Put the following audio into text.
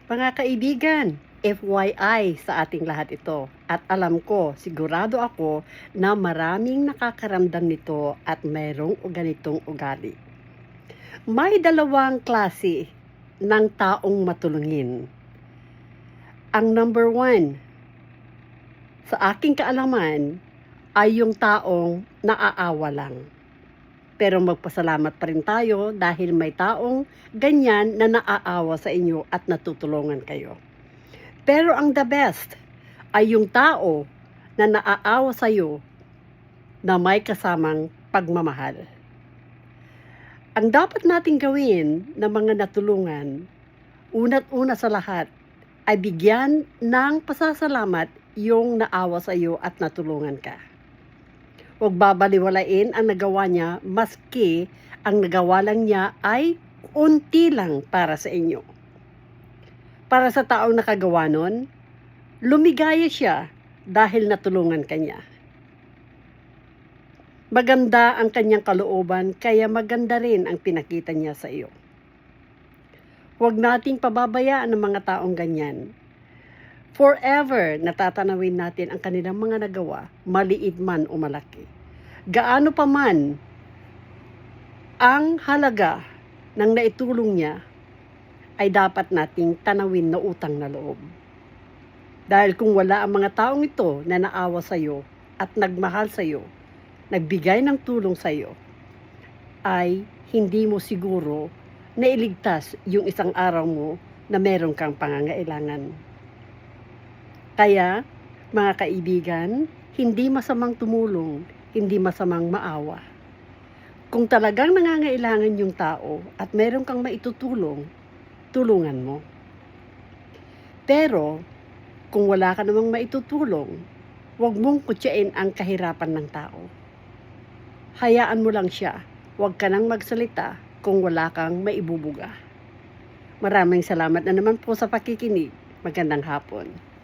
Mga kaibigan, FYI sa ating lahat ito. At alam ko, sigurado ako na maraming nakakaramdam nito at mayroong ganitong ugali. May dalawang klase ng taong matulungin. Ang number one, sa aking kaalaman, ay yung taong naaawa lang. Pero magpasalamat pa rin tayo dahil may taong ganyan na naaawa sa inyo at natutulungan kayo. Pero ang the best ay yung tao na naaawa sa iyo na may kasamang pagmamahal. Ang dapat nating gawin ng mga natulungan, una't-una sa lahat, ay bigyan ng pasasalamat yung naawa sa iyo at natulungan ka. Huwag babaliwalain ang nagawa niya maski ang nagawa lang niya ay unti lang para sa inyo. Para sa taong nakagawa nun, lumigaya siya dahil natulungan ka niya. Maganda ang kanyang kalooban kaya maganda rin ang pinakita niya sa iyo. Huwag nating pababayaan ang mga taong ganyan. Forever natatanawin natin ang kanilang mga nagawa, maliit man o malaki. Gaano pa man ang halaga ng naitulong niya, ay dapat nating tanawin na utang na loob. Dahil kung wala ang mga taong ito na naawa sa iyo at nagmahal sa iyo, nagbigay ng tulong sa iyo, ay hindi mo siguro na iligtas yung isang araw mo na meron kang pangangailangan. Kaya, mga kaibigan, hindi masamang tumulong, hindi masamang maawa. Kung talagang nangangailangan yung tao at meron kang maitutulong, tulungan mo. Pero, kung wala ka namang maitutulong, huwag mong kutyain ang kahirapan ng tao. Hayaan mo lang siya, huwag ka nang magsalita kung wala kang maibubuga. Maraming salamat na naman po sa pakikinig. Magandang hapon.